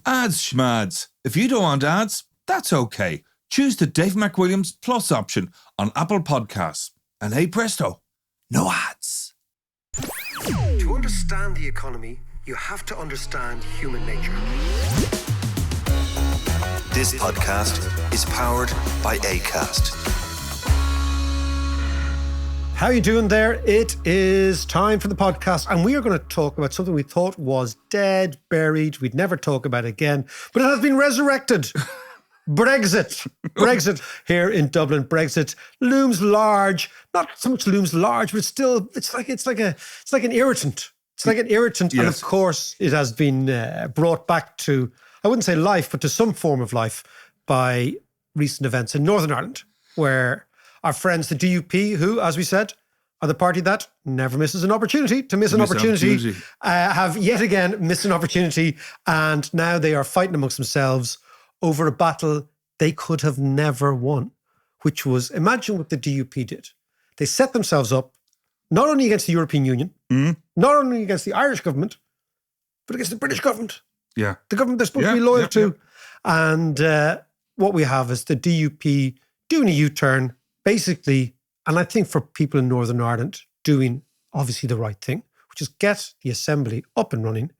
Ads schmads. If you don't want ads, that's okay. Choose the Dave McWilliams Plus option on Apple Podcasts. And hey presto, no ads. To understand the economy, you have to understand human nature. This podcast is powered by Acast. How you doing there? It is time for the podcast, and we are going to talk about something we thought was dead, buried, we'd never talk about again, but it has been resurrected. Brexit. Brexit here in Dublin. Brexit looms large. Not so much looms large, but it's like an irritant. It's like an irritant, yes. And of course, it has been brought back to, I wouldn't say life, but to some form of life by recent events in Northern Ireland, where our friends, the DUP, who, as we said, are the party that never misses an opportunity to miss an opportunity, have yet again missed an opportunity, and now they are fighting amongst themselves over a battle they could have never won, which was, imagine what the DUP did. They set themselves up not only against the European Union, not only against the Irish government, but against the British government. Yeah. The government they're supposed to be loyal to. Yeah. And what we have is the DUP doing a U-turn, basically, and I think for people in Northern Ireland, doing obviously the right thing, which is get the Assembly up and running,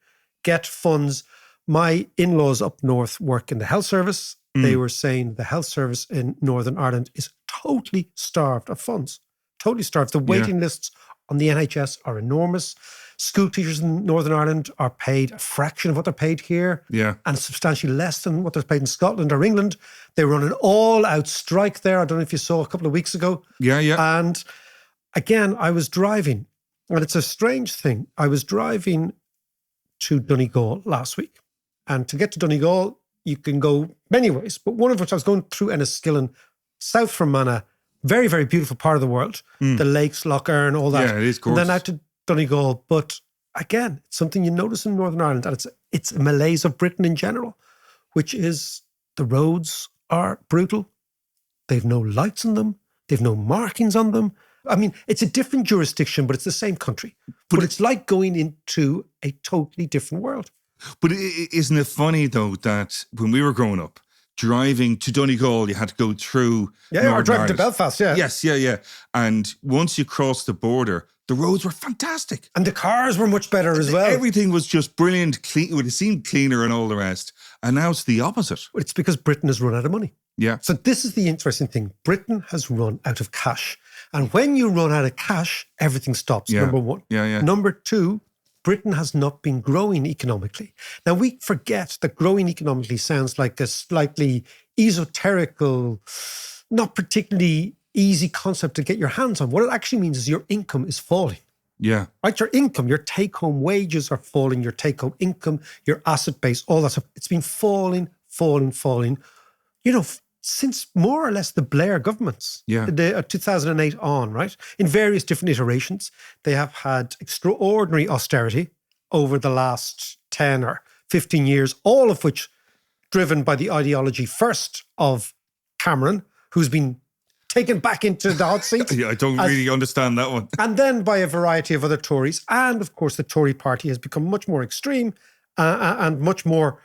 get funds. My in-laws up north work in the health service. They were saying the health service in Northern Ireland is totally starved of funds. Totally starved. The waiting lists on the NHS are enormous. School teachers in Northern Ireland are paid a fraction of what they're paid here. Yeah. And substantially less than what they're paid in Scotland or England. They run an all-out strike there. I don't know if you saw a couple of weeks ago. Yeah. And again, I was driving, and it's a strange thing. I was driving to Donegal last week. And to get to Donegal, you can go many ways. But one of which I was going through Enniskillen, south from Fermanagh, very, very beautiful part of the world. The lakes, Lough Erne, all that. Yeah, it is gorgeous. And then out to Donegal. But again, it's something you notice in Northern Ireland, and it's a malaise of Britain in general, which is the roads are brutal. They've no lights on them. They've no markings on them. I mean, it's a different jurisdiction, but it's the same country. But it's like going into a totally different world. But isn't it funny, though, that when we were growing up, driving to Donegal, you had to go through or driving to Belfast, Yes, And once you crossed the border, the roads were fantastic. And the cars were much better as well. Everything was just brilliant, clean. It seemed cleaner and all the rest. And now it's the opposite. It's because Britain has run out of money. Yeah. So this is the interesting thing. Britain has run out of cash. And when you run out of cash, everything stops, number one. Yeah. Number two, Britain has not been growing economically. Now, we forget that growing economically sounds like a slightly esoterical, not particularly easy concept to get your hands on. What it actually means is your income is falling. Yeah. Right? Your income, your take-home wages are falling, your take-home income, your asset base, all that stuff. It's been falling. Since more or less the Blair governments, the 2008 on, right? In various different iterations, they have had extraordinary austerity over the last 10 or 15 years, all of which driven by the ideology first of Cameron, who's been taken back into the hot seat. I don't really understand that one. And then by a variety of other Tories. And of course, the Tory party has become much more extreme and much more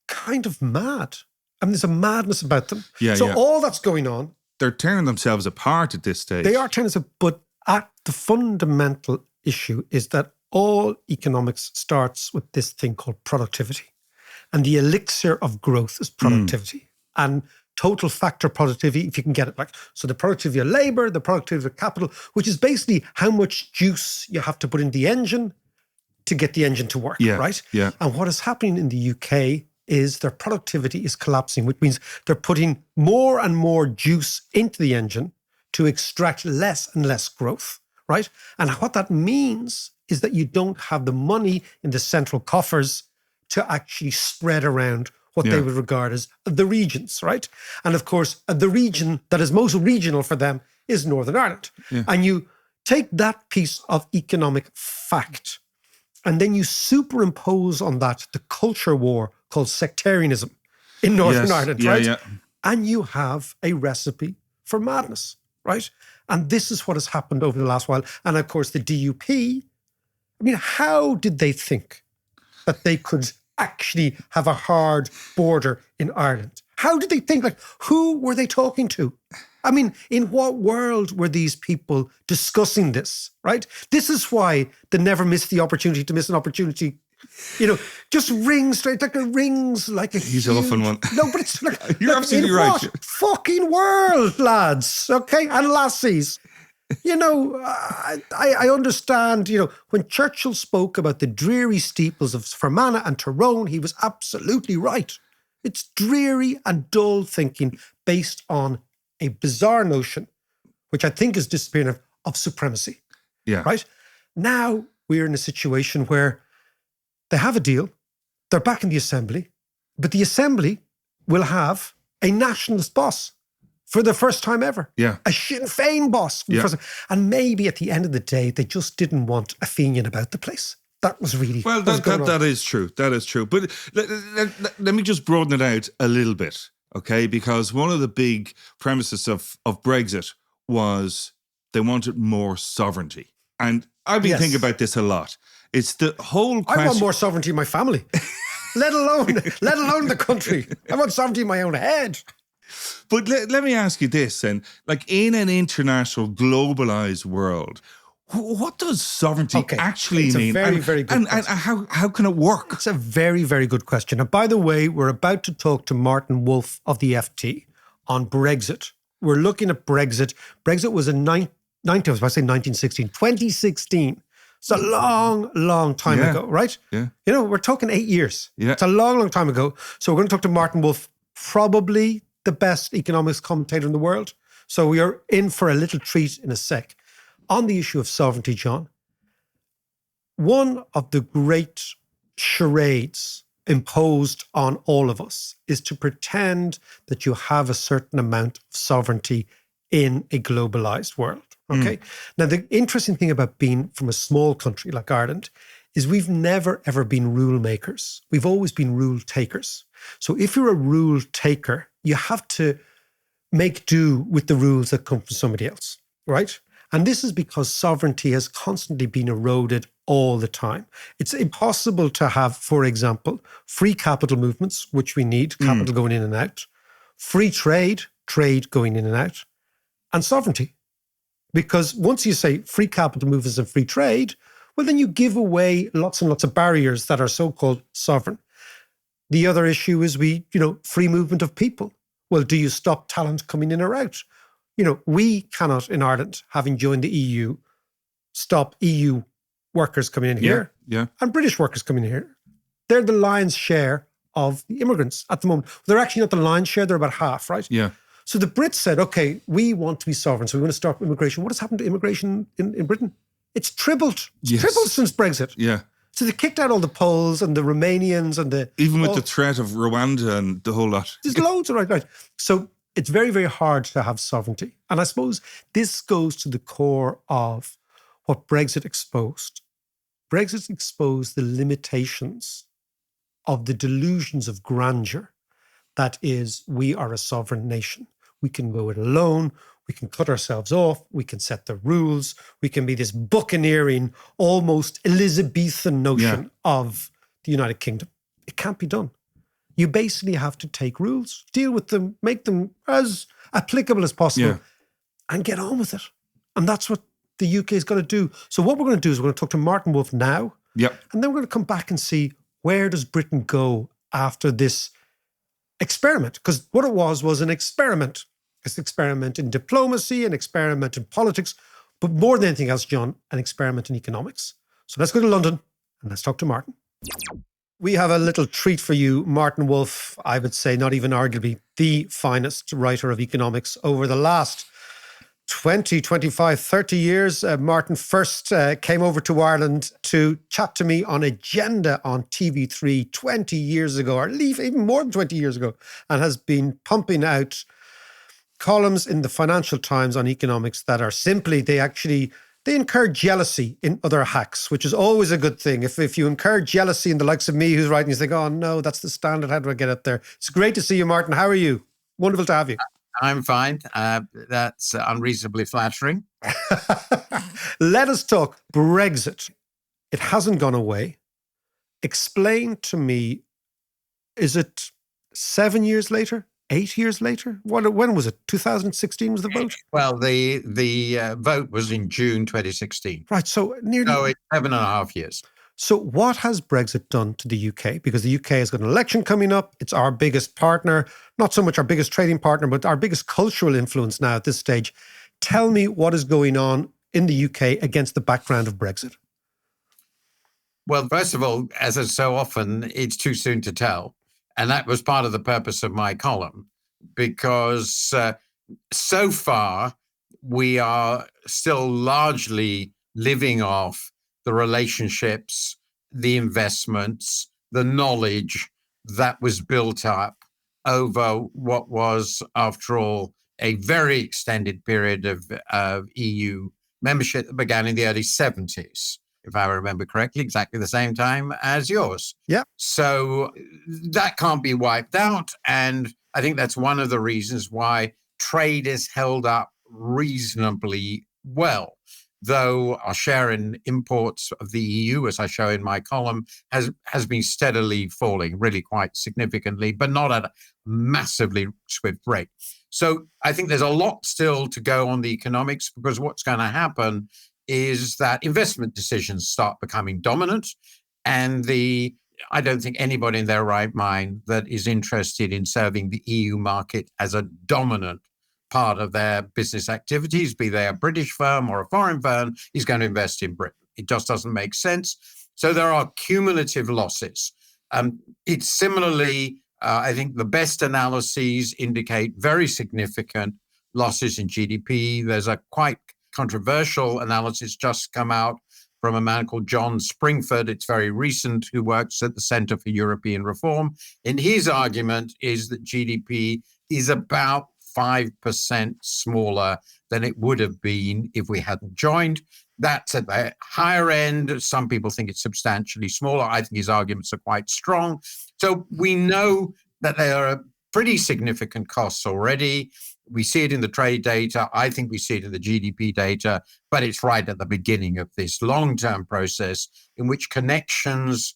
kind of mad. I mean, there's a madness about them. All that's going on. They're tearing themselves apart at this stage. They are tearing themselves, but at the fundamental issue is that all economics starts with this thing called productivity. And the elixir of growth is productivity. And total factor productivity, if you can get it. So the productivity of labour, the productivity of capital, which is basically how much juice you have to put in the engine to get the engine to work, right? Yeah. And what is happening in the UK is their productivity is collapsing, which means they're putting more and more juice into the engine to extract less and less growth, right? And what that means is that you don't have the money in the central coffers to actually spread around what they would regard as the regions, right? And of course, the region that is most regional for them is Northern Ireland. Yeah. And you take that piece of economic fact and then you superimpose on that the culture war called sectarianism in Northern Ireland, right? Yeah. And you have a recipe for madness, right? And this is what has happened over the last while. And of course, the DUP, I mean, how did they think that they could actually have a hard border in Ireland? How did they think? Like, who were they talking to? I mean, in what world were these people discussing this, right? This is why they never miss the opportunity to miss an opportunity. Just rings straight, like it rings like a He's huge... often one. No, but it's like... You're absolutely right. What fucking world, lads, okay? And lassies. I understand, when Churchill spoke about the dreary steeples of Fermanagh and Tyrone, he was absolutely right. It's dreary and dull thinking based on a bizarre notion, which I think is disappearing, of supremacy. Yeah. Right? Now we're in a situation where they have a deal, they're back in the Assembly, but the Assembly will have a nationalist boss for the first time ever. Yeah. A Sinn Féin boss. For the first time. And maybe at the end of the day, they just didn't want a Fenian about the place. That was really... Well, that is true. That is true. But let me just broaden it out a little bit, okay? Because one of the big premises of Brexit was they wanted more sovereignty. And I've been thinking about this a lot. It's the whole question... I want more sovereignty in my family, let alone the country. I want sovereignty in my own head. But let me ask you this then. Like, in an international, globalized world, what does sovereignty actually mean? It's a very, very good question. And how can it work? It's a very, very good question. And by the way, we're about to talk to Martin Wolf of the FT on Brexit. We're looking at Brexit. Brexit was in 2016. It's a long, long time ago, right? Yeah. We're talking 8 years. Yeah. It's a long, long time ago. So we're going to talk to Martin Wolf, probably the best economics commentator in the world. So we are in for a little treat in a sec. On the issue of sovereignty, John, one of the great charades imposed on all of us is to pretend that you have a certain amount of sovereignty in a globalized world. Okay. Now, the interesting thing about being from a small country like Ireland is we've never, ever been rule makers. We've always been rule takers. So if you're a rule taker, you have to make do with the rules that come from somebody else, right? And this is because sovereignty has constantly been eroded all the time. It's impossible to have, for example, free capital movements, which we need, capital going in and out, free trade going in and out, and sovereignty. Because once you say free capital movements and free trade, well, then you give away lots and lots of barriers that are so-called sovereign. The other issue is free movement of people. Well, do you stop talent coming in or out? We cannot in Ireland, having joined the EU, stop EU workers coming in here and British workers coming in here. They're the lion's share of the immigrants at the moment. They're actually not the lion's share, they're about half, right? Yeah. So the Brits said, okay, we want to be sovereign, so we want to stop immigration. What has happened to immigration in Britain? It's tripled. It's tripled since Brexit. Yeah. So they kicked out all the Poles and the Romanians and the... Even with the threat of Rwanda and the whole lot. There's loads of right. So it's very, very hard to have sovereignty. And I suppose this goes to the core of what Brexit exposed. Brexit exposed the limitations of the delusions of grandeur that is, we are a sovereign nation. We can go it alone. We can cut ourselves off. We can set the rules. We can be this buccaneering, almost Elizabethan notion of the United Kingdom. It can't be done. You basically have to take rules, deal with them, make them as applicable as possible, and get on with it. And that's what the UK has got to do. So what we're going to do is we're going to talk to Martin Wolf now, and then we're going to come back and see where does Britain go after this experiment? Because what it was an experiment. It's an experiment in diplomacy, an experiment in politics, but more than anything else, John, an experiment in economics. So let's go to London and let's talk to Martin. We have a little treat for you. Martin Wolf, I would say, not even arguably the finest writer of economics over the last 20, 25, 30 years. Martin first came over to Ireland to chat to me on Agenda on TV3 20 years ago, or even more than 20 years ago, and has been pumping out columns in the Financial Times on economics that are simply, they incur jealousy in other hacks, which is always a good thing. If you incur jealousy in the likes of me who's writing, you think, oh no, that's the standard, how do I get it there? It's great to see you, Martin. How are you? Wonderful to have you. I'm fine. That's unreasonably flattering. Let us talk Brexit. It hasn't gone away. Explain to me, is it 7 years later? 8 years later? When was it? 2016 was the vote? Well, the vote was in June 2016. Right. So nearly. So it's 7.5 years. So what has Brexit done to the UK? Because the UK has got an election coming up. It's our biggest partner, not so much our biggest trading partner, but our biggest cultural influence now at this stage. Tell me what is going on in the UK against the background of Brexit. Well, first of all, as is so often, it's too soon to tell. And that was part of the purpose of my column, because so far we are still largely living off the relationships, the investments, the knowledge that was built up over what was, after all, a very extended period of EU membership that began in the early 70s, if I remember correctly, exactly the same time as yours. Yeah. So that can't be wiped out. And I think that's one of the reasons why trade is held up reasonably well. Though our share in imports of the EU, as I show in my column, has been steadily falling, really quite significantly, but not at a massively swift rate. So I think there's a lot still to go on the economics, because what's going to happen is that investment decisions start becoming dominant. And I don't think anybody in their right mind that is interested in serving the EU market as a dominant part of their business activities, be they a British firm or a foreign firm, is going to invest in Britain. It just doesn't make sense. So there are cumulative losses. It's similarly, I think the best analyses indicate very significant losses in GDP. There's a quite controversial analysis just come out from a man called John Springford. It's very recent, who works at the Center for European Reform. And his argument is that GDP is about 5% smaller than it would have been if we hadn't joined. That's at the higher end. Some people think it's substantially smaller. I think his arguments are quite strong. So we know that there are pretty significant costs already. We see it in the trade data. I think we see it in the GDP data, but it's right at the beginning of this long-term process in which connections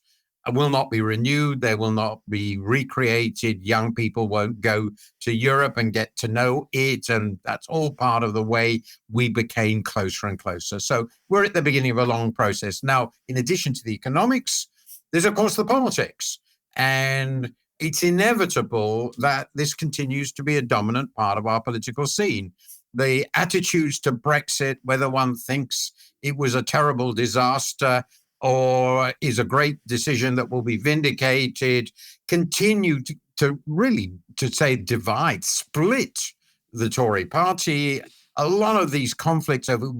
will not be renewed. They will not be recreated. Young people won't go to Europe and get to know it. And that's all part of the way we became closer and closer. So we're at the beginning of a long process. Now, in addition to the economics, there's, of course, the politics. And it's inevitable that this continues to be a dominant part of our political scene. The attitudes to Brexit, whether one thinks it was a terrible disaster or is a great decision that will be vindicated, continue to really, to say, divide, split the Tory party. A lot of these conflicts over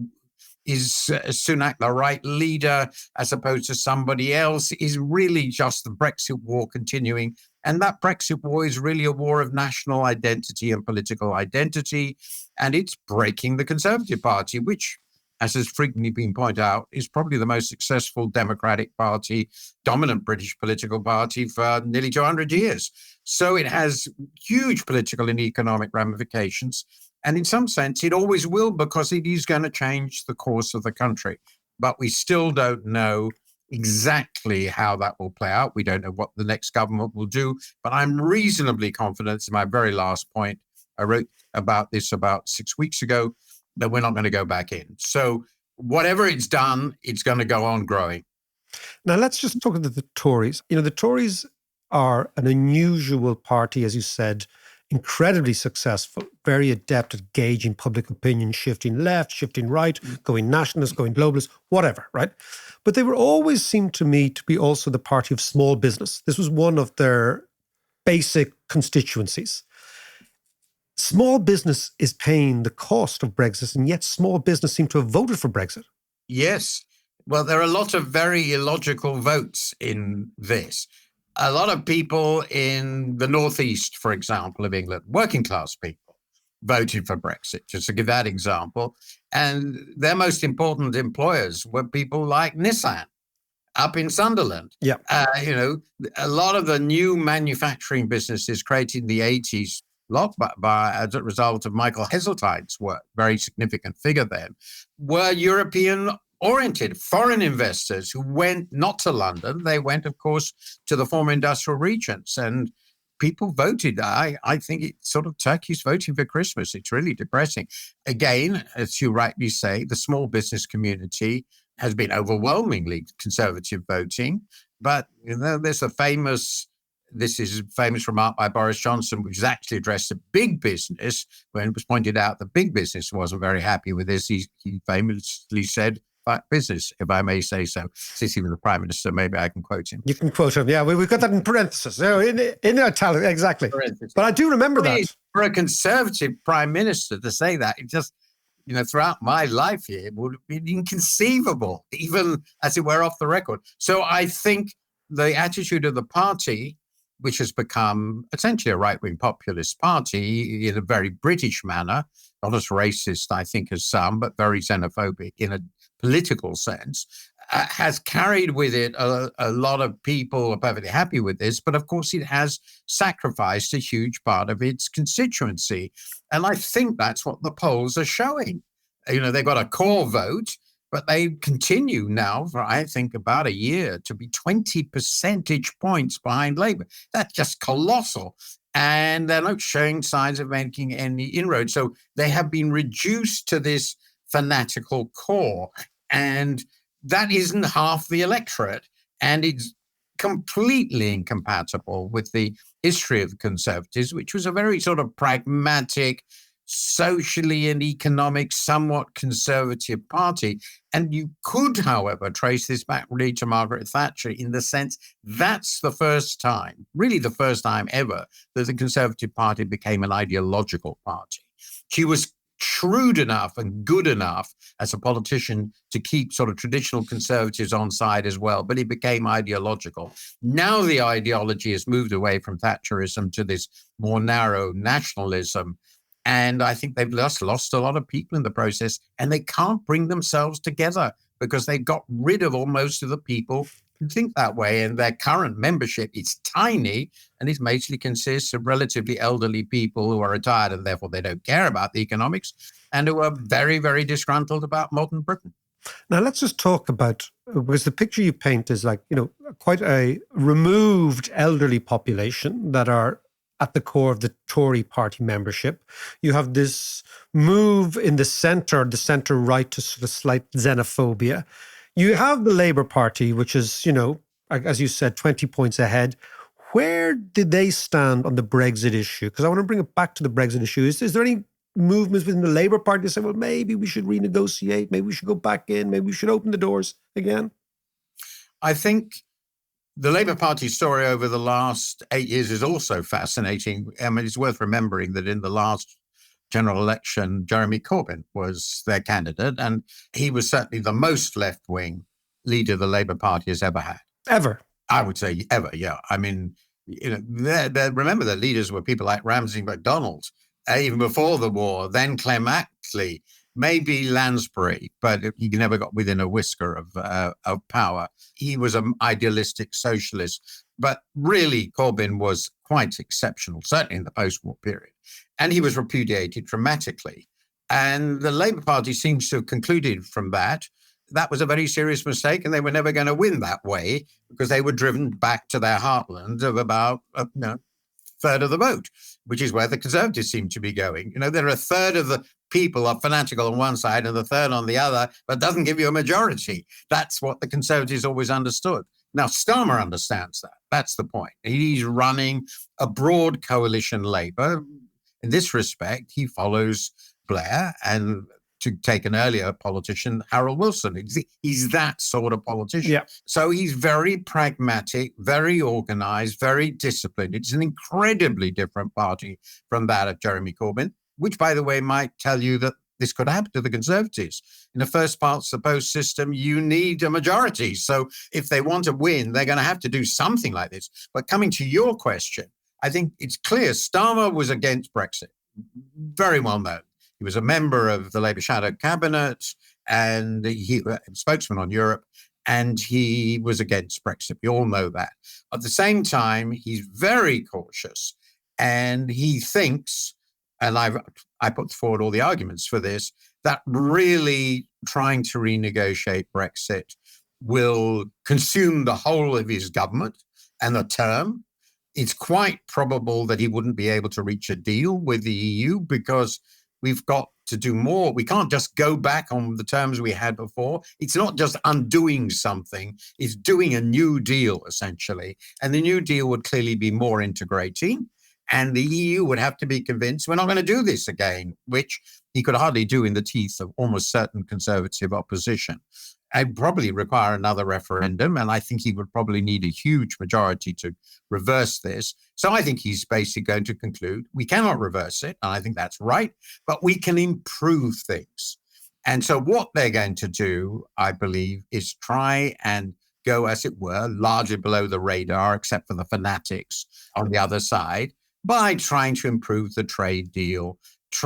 is Sunak the right leader as opposed to somebody else is really just the Brexit war continuing. And that Brexit war is really a war of national identity and political identity. And it's breaking the Conservative Party, which, as has frequently been pointed out, is probably the most successful Democratic Party, dominant British political party for nearly 200 years. So it has huge political and economic ramifications. And in some sense, it always will, because it is going to change the course of the country. But we still don't know exactly how that will play out. We don't know what the next government will do. But I'm reasonably confident, in my very last point, I wrote about this about 6 weeks ago, that we're not going to go back in. So whatever it's done, it's going to go on growing. Now, let's just talk about the Tories. You know, the Tories are an unusual party, as you said, incredibly successful, very adept at gauging public opinion, shifting left, shifting right, going nationalist, going globalist, whatever, right? But they were always seemed to me to be also the party of small business. This was one of their basic constituencies. Small business is paying the cost of Brexit, and yet small business seem to have voted for Brexit. Yes. Well, there are a lot of very illogical votes in this. A lot of people in the northeast, for example, of England, working class people, voted for Brexit, just to give that example. And their most important employers were people like Nissan up in Sunderland. Yeah. A lot of the new manufacturing businesses created in the 80s, as a result of Michael Heseltine's work, very significant figure then, were European oriented foreign investors who went not to London. They went, of course, to the former industrial regions, and people voted. I think it's sort of turkeys voting for Christmas. It's really depressing. Again, as you rightly say, the small business community has been overwhelmingly conservative voting. But there's this is a famous remark by Boris Johnson, which is actually addressed to big business, when it was pointed out that big business wasn't very happy with this. He famously said, "Fuck business," if I may say so. Since he was the Prime Minister, maybe I can quote him. You can quote him, yeah. We've got that in parentheses, in italic, exactly. But I do remember that. For a Conservative Prime Minister to say that, it just, throughout my life here, would have been inconceivable, even as it were off the record. So I think the attitude of the party, which has become essentially a right-wing populist party in a very British manner, not as racist, I think, as some, but very xenophobic in a political sense, has carried with it a lot of people who are perfectly happy with this. But of course, it has sacrificed a huge part of its constituency. And I think that's what the polls are showing. They've got a core vote, but they continue now for, I think, about a year to be 20 percentage points behind Labour. That's just colossal. And they're not showing signs of making any inroads. So they have been reduced to this fanatical core. And that isn't half the electorate. And it's completely incompatible with the history of the Conservatives, which was a very sort of pragmatic, socially and economic, somewhat conservative party. And you could, however, trace this back really to Margaret Thatcher, in the sense that's the first time, really the first time ever, that the Conservative Party became an ideological party. She was shrewd enough and good enough as a politician to keep sort of traditional conservatives on side as well, but it became ideological. Now the ideology has moved away from Thatcherism to this more narrow nationalism. And I think they've just lost a lot of people in the process, and they can't bring themselves together because they got rid of almost of the people who think that way. And their current membership is tiny, and it mostly consists of relatively elderly people who are retired and therefore they don't care about the economics, and who are very, very disgruntled about modern Britain. Now, let's just talk about, because the picture you paint is like, quite a removed elderly population that are at the core of the Tory party membership. You have this move in the centre right, to sort of slight xenophobia. You have the Labour Party, which is, as you said, 20 points ahead. Where did they stand on the Brexit issue? Because I want to bring it back to the Brexit issue. Is there any movements within the Labour Party to say, well, maybe we should renegotiate, maybe we should go back in, maybe we should open the doors again? I think the Labour Party story over the last 8 years is also fascinating. I mean, it's worth remembering that in the last general election, Jeremy Corbyn was their candidate, and he was certainly the most left-wing leader the Labour Party has ever had. Ever? I would say ever, yeah. I mean, remember the leaders were people like Ramsay MacDonald, even before the war, then Clem Attlee, maybe Lansbury, but he never got within a whisker of power. He was an idealistic socialist, but really Corbyn was quite exceptional, certainly in the post-war period. And he was repudiated dramatically. And the Labour Party seems to have concluded from that was a very serious mistake, and they were never going to win that way, because they were driven back to their heartland of about a third of the vote, which is where the Conservatives seem to be going. There are a third of the people are fanatical on one side and the third on the other, but doesn't give you a majority. That's what the Conservatives always understood. Now, Starmer understands that. That's the point. He's running a broad coalition Labour. In this respect, he follows Blair, and to take an earlier politician, Harold Wilson. He's that sort of politician. Yeah. So he's very pragmatic, very organised, very disciplined. It's an incredibly different party from that of Jeremy Corbyn, which, by the way, might tell you that this could happen to the Conservatives. In the first past the post system, you need a majority. So if they want to win, they're going to have to do something like this. But coming to your question, I think it's clear Starmer was against Brexit. Very well known. He was a member of the Labour Shadow Cabinet, and he was a spokesman on Europe, and he was against Brexit. We all know that. At the same time, he's very cautious, and he thinks, and I put forward all the arguments for this, that really trying to renegotiate Brexit will consume the whole of his government and the term. It's quite probable that he wouldn't be able to reach a deal with the EU because we've got to do more. We can't just go back on the terms we had before. It's not just undoing something, it's doing a new deal, essentially. And the new deal would clearly be more integrating. And the EU would have to be convinced we're not going to do this again, which he could hardly do in the teeth of almost certain conservative opposition. I'd probably require another referendum, and I think he would probably need a huge majority to reverse this. So I think he's basically going to conclude we cannot reverse it, and I think that's right, but we can improve things. And so what they're going to do, I believe, is try and go, as it were, largely below the radar, except for the fanatics on the other side, by trying to improve the trade deal,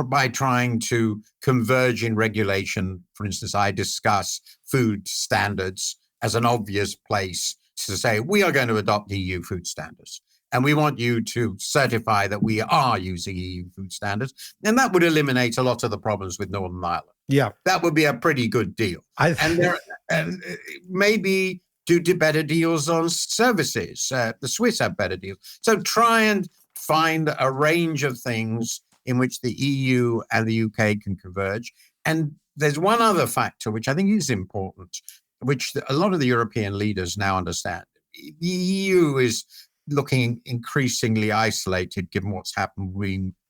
by trying to converge in regulation. For instance, I discuss food standards as an obvious place to say, we are going to adopt EU food standards. And we want you to certify that we are using EU food standards. And that would eliminate a lot of the problems with Northern Ireland. Yeah. That would be a pretty good deal. And maybe do better deals on services. The Swiss have better deals. So try and find a range of things in which the EU and the UK can converge. And there's one other factor which I think is important, which a lot of the European leaders now understand. The EU is looking increasingly isolated given what's happened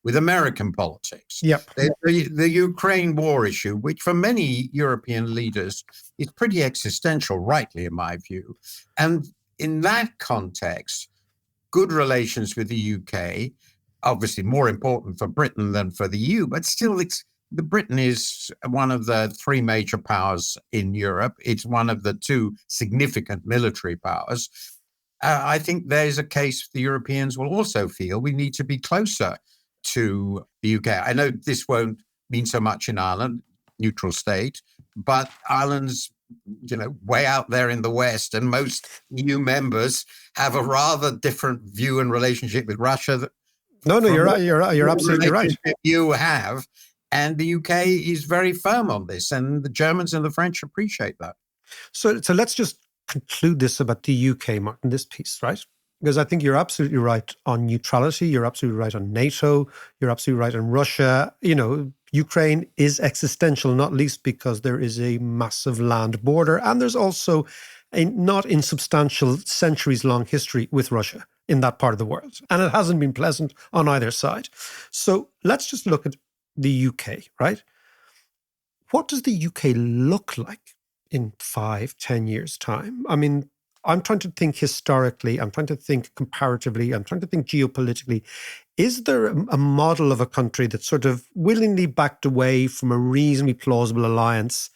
with American politics. Yep. The Ukraine war issue, which for many European leaders is pretty existential, rightly in my view. And in that context, good relations with the UK, obviously more important for Britain than for the EU, but still Britain is one of the three major powers in Europe. It's one of the two significant military powers. I think there's a case the Europeans will also feel we need to be closer to the UK. I know this won't mean so much in Ireland, neutral state, but Ireland's way out there in the West, and most EU members have a rather different view and relationship with Russia. No, you're right. You're absolutely right. You have, and the UK is very firm on this, and the Germans and the French appreciate that. So let's just conclude this about the UK, Martin, this piece, right? Because I think you're absolutely right on neutrality. You're absolutely right on NATO. You're absolutely right on Russia. Ukraine is existential, not least because there is a massive land border, and there's also a not insubstantial centuries-long history with Russia in that part of the world. And it hasn't been pleasant on either side. So let's just look at the UK, right? What does the UK look like in 5-10 years' time? I mean, I'm trying to think historically, I'm trying to think comparatively, I'm trying to think geopolitically. Is there a model of a country that sort of willingly backed away from a reasonably plausible alliance,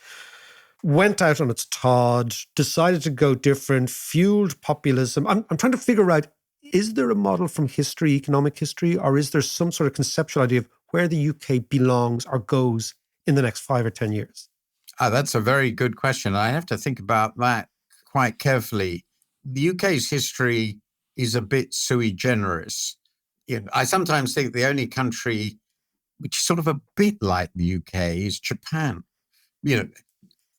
went out on its Todd, decided to go different, fueled populism? I'm trying to figure out, is there a model from history, economic history, or is there some sort of conceptual idea of where the UK belongs or goes in the next 5 or 10 years? That's a very good question. I have to think about that quite carefully. The UK's history is a bit sui generis. I sometimes think the only country which is sort of a bit like the UK is Japan.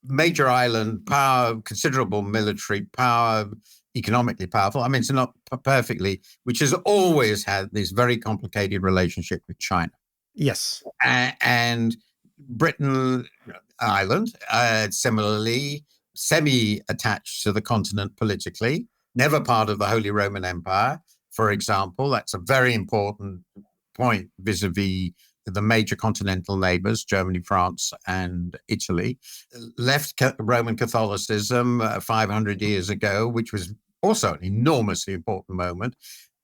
Major island power, considerable military power, economically powerful. I mean, it's not perfectly, which has always had this very complicated relationship with China. Yes. And Britain, Ireland, similarly, semi-attached to the continent politically, never part of the Holy Roman Empire, for example. That's a very important point vis-a-vis the major continental neighbors, Germany, France, and Italy. Left Roman Catholicism 500 years ago, which was also an enormously important moment.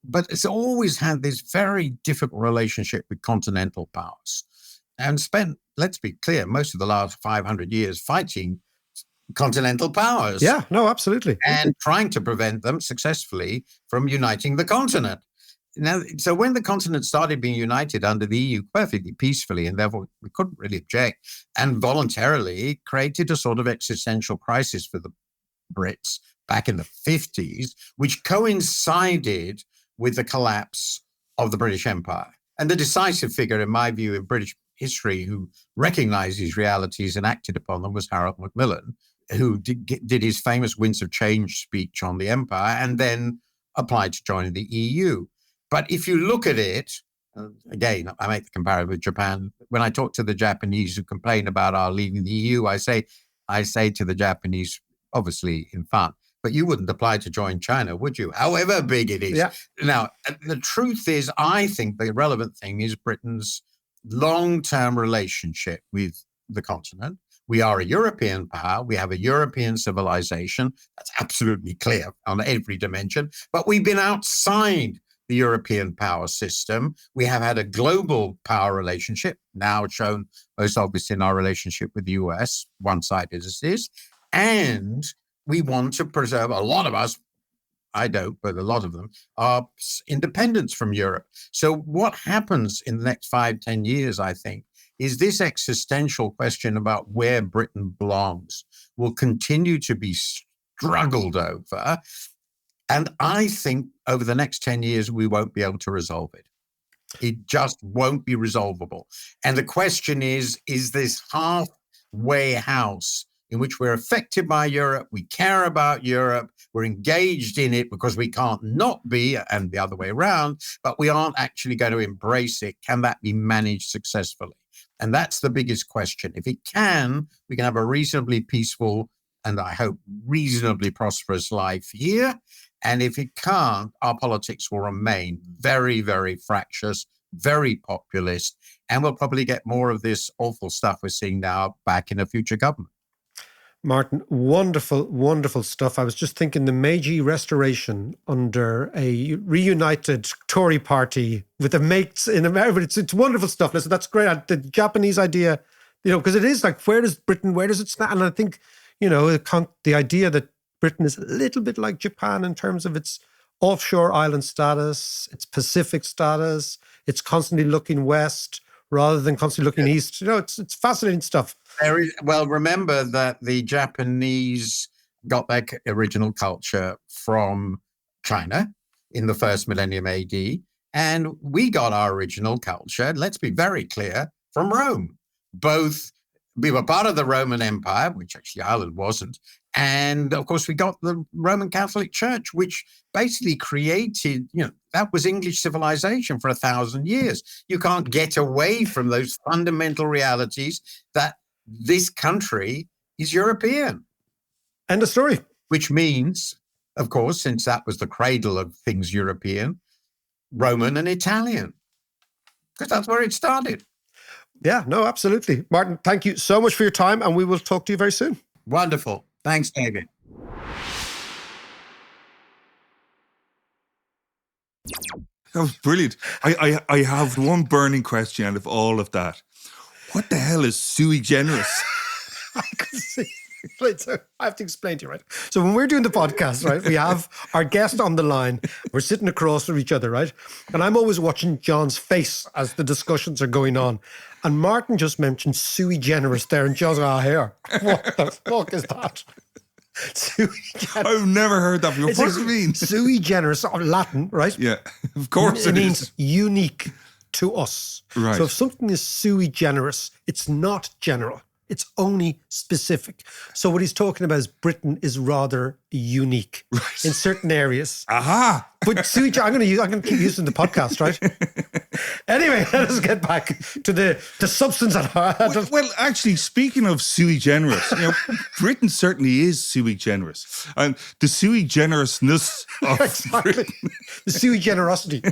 But it's always had this very difficult relationship with continental powers and spent, let's be clear, most of the last 500 years fighting continental powers. Yeah, no, absolutely. And trying to prevent them successfully from uniting the continent. Now, so when the continent started being united under the EU perfectly peacefully, and therefore we couldn't really object, and voluntarily created a sort of existential crisis for the Brits back in the 50s, which coincided with the collapse of the British Empire. And the decisive figure, in my view, in British history who recognized these realities and acted upon them was Harold Macmillan, who did his famous Winds of Change speech on the empire and then applied to join the EU. But if you look at it, again, I make the comparison with Japan. When I talk to the Japanese who complain about our leaving the EU, I say to the Japanese, obviously in fun, but you wouldn't apply to join China, would you? However big it is. Yeah. Now, the truth is, I think the relevant thing is Britain's long-term relationship with the continent. We are a European power. We have a European civilization. That's absolutely clear on every dimension. But we've been outside the European power system. We have had a global power relationship, now shown most obviously in our relationship with the US, one-sided as it is. And we want to preserve, a lot of us, I don't, but a lot of them, are independence from Europe. So what happens in the next 5-10 years, I think, is this existential question about where Britain belongs will continue to be struggled over. And I think over the next 10 years, we won't be able to resolve it. It just won't be resolvable. And the question is this halfway house in which we're affected by Europe, we care about Europe, we're engaged in it because we can't not be, and the other way around, but we aren't actually going to embrace it. Can that be managed successfully? And that's the biggest question. If it can, we can have a reasonably peaceful and I hope reasonably prosperous life here. And if it can't, our politics will remain very, very fractious, very populist, and we'll probably get more of this awful stuff we're seeing now back in a future government. Martin, wonderful, wonderful stuff. I was just thinking the Meiji Restoration under a reunited Tory party with the mates in America. It's wonderful stuff. Listen, that's great. The Japanese idea, because it is like, where does it stand? And I think, the idea that Britain is a little bit like Japan in terms of its offshore island status, its Pacific status, it's constantly looking west rather than constantly looking east. It's fascinating stuff. Well, remember that the Japanese got their original culture from China in the first millennium AD, and we got our original culture, let's be very clear, from Rome. We were part of the Roman Empire, which actually Ireland wasn't, and of course we got the Roman Catholic Church, which basically created, that was English civilization for 1,000 years. You can't get away from those fundamental realities that this country is European. End of story. Which means, of course, since that was the cradle of things European, Roman and Italian, because that's where it started. Yeah, no, absolutely. Martin, thank you so much for your time, and we will talk to you very soon. Wonderful. Thanks, David. That was brilliant. I have one burning question out of all of that. What the hell is sui generis? I could see. So I have to explain to you, right? So when we're doing the podcast, right, we have our guest on the line. We're sitting across from each other, right? And I'm always watching John's face as the discussions are going on. And Martin just mentioned sui generis there, and John's like, here. What the fuck is that? Sui generis. I've never heard that before. What does it mean? Sui generis, Latin, right? Yeah, of course it means is. Unique to us. Right. So if something is sui generis, it's not general. It's only specific. So what he's talking about is Britain is rather unique in certain areas. Aha! But I'm going to keep using the podcast, right? Anyway, let us get back to the substance at heart. Well, actually, speaking of sui generis, Britain certainly is sui generis, and the sui generousness of Britain, the sui generosity.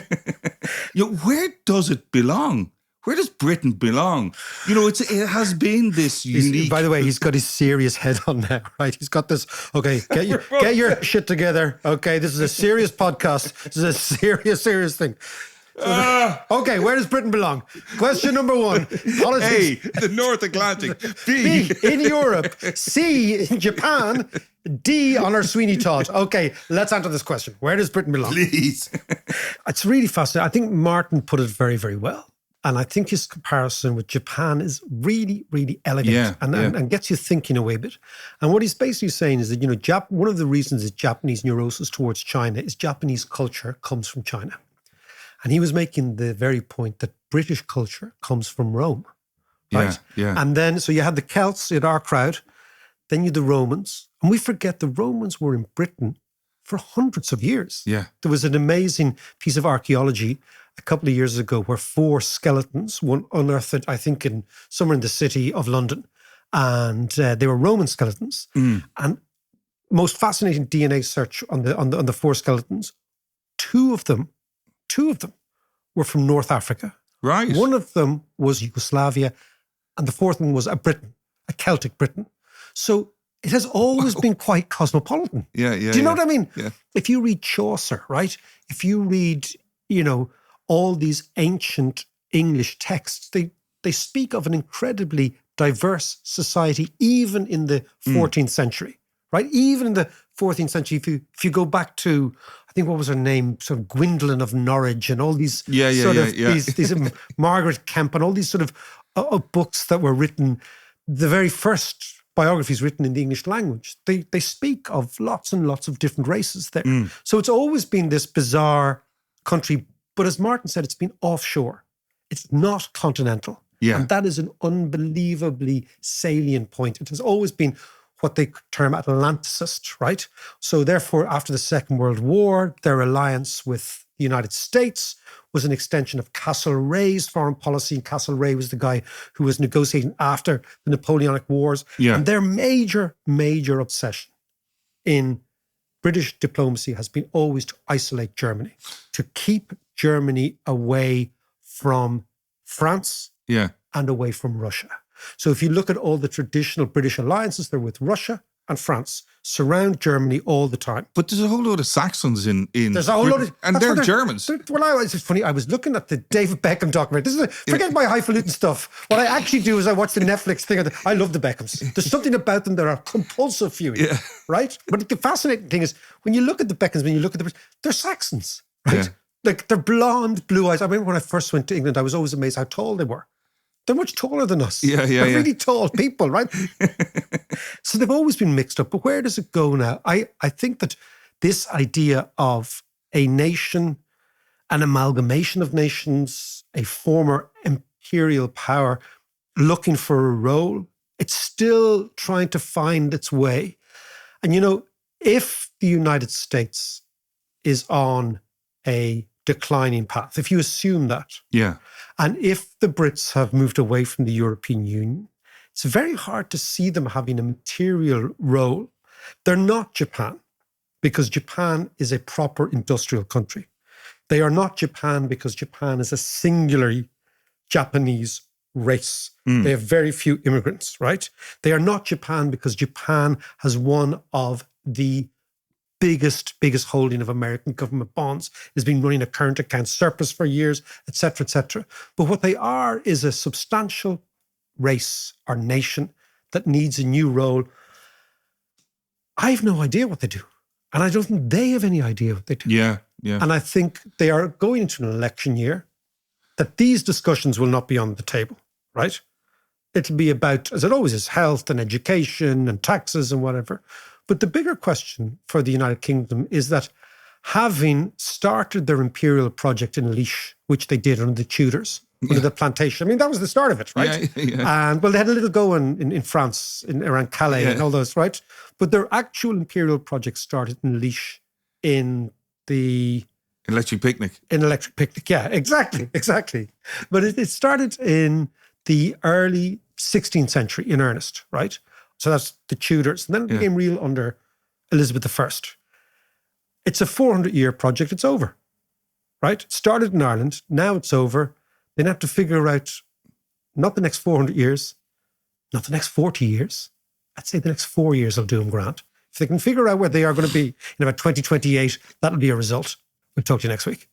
Where does it belong? Where does Britain belong? It has been this unique. By the way, he's got his serious head on now, right? He's got this. Okay, get your shit together. Okay, this is a serious podcast. This is a serious thing. Okay, where does Britain belong? Question number one. Politics. A, the North Atlantic. B, in Europe. C, in Japan. D, on our Sweeney Todd. Okay, let's answer this question. Where does Britain belong? Please. It's really fascinating. I think Martin put it very, very well. And I think his comparison with Japan is really, really elegant and gets you thinking a wee bit. And what he's basically saying is that, one of the reasons is Japanese neurosis towards China is Japanese culture comes from China. And he was making the very point that British culture comes from Rome. right? Yeah. And then, so you had the Celts, you had our crowd, then you had the Romans. And we forget the Romans were in Britain for hundreds of years. Yeah. There was an amazing piece of archaeology a couple of years ago where 4 skeletons, one unearthed, I think, somewhere in the city of London. And they were Roman skeletons. And most fascinating DNA search on the 4 skeletons, two of them were from North Africa. Right. One of them was Yugoslavia, and the fourth one was a Briton, a Celtic Briton. So it has always been quite cosmopolitan. Yeah. Do you know what I mean? Yeah. If you read Chaucer, right? If you read, all these ancient English texts, they speak of an incredibly diverse society, even in the 14th century, right? Even in the 14th century, if you go back to, I think, what was her name? Sort of Gwendolyn of Norwich and all these these Margaret Kemp and all these sort of books that were written, the very first biographies written in the English language, they speak of lots and lots of different races there. So it's always been this bizarre country, but as Martin said, it's been offshore. It's not continental. Yeah. And that is an unbelievably salient point. It has always been what they term Atlanticist, right? So therefore, after the Second World War, their alliance with the United States was an extension of Castlereagh's foreign policy. And Castlereagh was the guy who was negotiating after the Napoleonic Wars. Yeah. And their major, major obsession in British diplomacy has been always to isolate Germany, to keep Germany away from France and away from Russia. So if you look at all the traditional British alliances, they're with Russia and France, surround Germany all the time. But there's a whole load of Saxons in There's a whole Britain, lot of, and they're Germans. It's funny. I was looking at the David Beckham documentary. Forget my highfalutin stuff. What I actually do is I watch the Netflix thing. I love the Beckhams. There's something about them that are compulsive viewing, right? But the fascinating thing is when you look at the Beckhams, when you look at they're Saxons, right? Yeah. Like they're blonde, blue eyes. I remember when I first went to England, I was always amazed how tall they were. They're much taller than us. They're really tall people, right? So they've always been mixed up. But where does it go now? I think that this idea of a nation, an amalgamation of nations, a former imperial power looking for a role, it's still trying to find its way. And, if the United States is on a declining path, if you assume that, and if the Brits have moved away from the European Union, it's very hard to see them having a material role. They're not Japan, because Japan is a proper industrial country. They are not Japan because Japan is a singularly Japanese race. They have very few immigrants, right? They are not Japan because Japan has one of the biggest holding of American government bonds. It's been running a current account surplus for years, et cetera, et cetera. But what they are is a substantial race or nation that needs a new role. I have no idea what they do. And I don't think they have any idea what they do. Yeah. And I think they are going into an election year that these discussions will not be on the table, right? It'll be about, as it always is, health and education and taxes and whatever. But the bigger question for the United Kingdom is that having started their imperial project in Laois, which they did under the Tudors, under the plantation, I mean, that was the start of it, right? And they had a little go in France, around Calais and all those, right? But their actual imperial project started in Laois in the... Electric Picnic. Yeah, exactly. But it started in the early 16th century in earnest, right? So that's the Tudors. And then it became real under Elizabeth I. It's a 400-year project. It's over, right? It started in Ireland. Now it's over. They have to figure out not the next 400 years, not the next 40 years. I'd say the next 4 years will do them grand. If they can figure out where they are going to be in about 2028, that'll be a result. We'll talk to you next week.